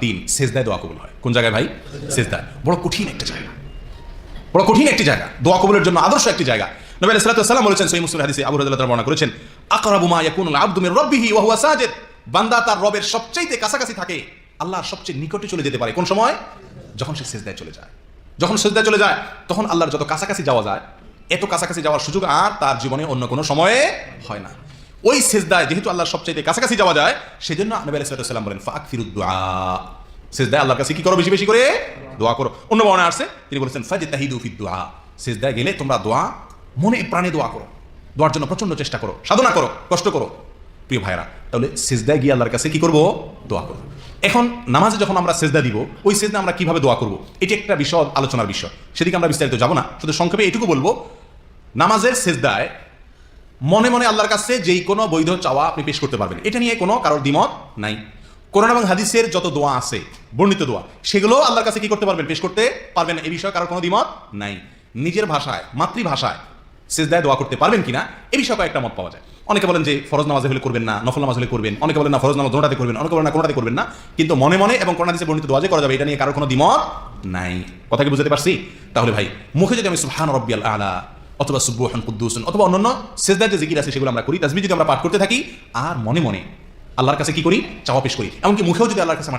তিন, সেজদায় দোয়া কবুল হয়। কোন জায়গায় ভাই? সেজদায়। বড় কঠিন একটা জায়গা, বড় কঠিন একটি জায়গা, দোয়া কবুলের জন্য আদর্শ একটি জায়গা। নবী আলাইহিস সালাতু ওয়াস সালাম বলেছেন সহিহ মুসলিম হাদিসে, আবু হুরায়রা বর্ণনা করেছেন, আকরাবু মা ইয়াকুনুল আবদু মির রাব্বিহি ওয়া হুয়া সাজিদ, বান্দা তার রবের সবচেয়ে কাছাকাছি থাকে, আল্লাহর সবচেয়ে নিকটে চলে যেতে পারে কোন সময়? যখন সে সিজদায় চলে যায়। যখন সিজদায় চলে যায় তখন আল্লাহর যত কাছাকাছি যাওয়া যায়, এত কাছাকাছি যাওয়ার সুযোগ আর তার জীবনে অন্য কোনো সময়ে হয় না। ওই সিজদায় যেহেতু আল্লাহর সবচেয়ে কাছাকাছি যাওয়া যায়, সেজন্য নবী আলাইহিস সালাতু ওয়াস সালাম বলেন ফাকফিরুদ দুআ, সিজদায় আল্লাহর কাছে কি করো? বেশি বেশি করে দোয়া করো। অন্য বর্ণনায় আসছে তিনি বলেছেন ফাজতাহিদু ফিদ দুআ, সিজদায় গেলে তোমরা দোয়া মনে প্রাণে দোয়া করো, দোয়ার জন্য প্রচন্ড চেষ্টা করো, সাধনা করো, কষ্ট করো। প্রিয় ভাইরা, তাহলে সিজদায় গিয়ে আল্লাহর কাছে কি করব? দোয়া করব। এখন নামাজে যখন আমরা সিজদা দিব, ওই সিজদা আমরা কিভাবে দোয়া করব, এটি একটা বিশদ আলোচনার বিষয়, সেদিকে আমরা বিস্তারিত যাব না। শুধু সংক্ষেপে এটুকু বলবো, নামাজের সিজদায় মনে মনে আল্লাহর কাছে যেই কোনো বৈধ চাওয়া আপনি পেশ করতে পারবেন, এটা নিয়ে কোনো কারোর দ্বিমত নাই। কোরআন এবং হাদিসের যত দোয়া আছে, বর্ণিত দোয়া, সেগুলো আল্লাহর কাছে কি করতে পারবেন? পেশ করতে পারবেন, এই বিষয়ে কারোর কোনো দ্বিমত নাই। নিজের ভাষায়, মাতৃভাষায় সিজদায় দোয়া করতে পারবেন কিনা এই বিষয়ে কয়েকটা মত পাওয়া যায়। অনেকে বলেন যে ফরজ নামাজে হলে করবেন না, নফল নামাজ হলে করবেন, অনেকে বলেন না ফরজ নামাজ দুটোটাতে করবেন, অনেকে বলেন না কোনোটাতে করবেন না, কিন্তু মনে মনে এবং কোরআন হাদিসে বর্ণিত দোয়া যে করা যাবে, এটা নিয়ে কারোর কোনো দ্বিমত নাই। কথা কি বুঝতে পারছি? তাহলে ভাই, মুখে যদি আমি সুবহান রাব্বিয়াল আলা অথবা সুবহান কুদ্দুসুন অথবা অন্যান্য সিজদায় যে জিকির আছে সেগুলো আমরা করি, তাসবিহ যদি আমরা পাঠ করতে থাকি, আর মনে মনে আল্লাহর কাছে কি করি? চাওয়া পেশ করি। এমনকি মুখেও যদি আল্লাহর কাছে আমার চাওয়া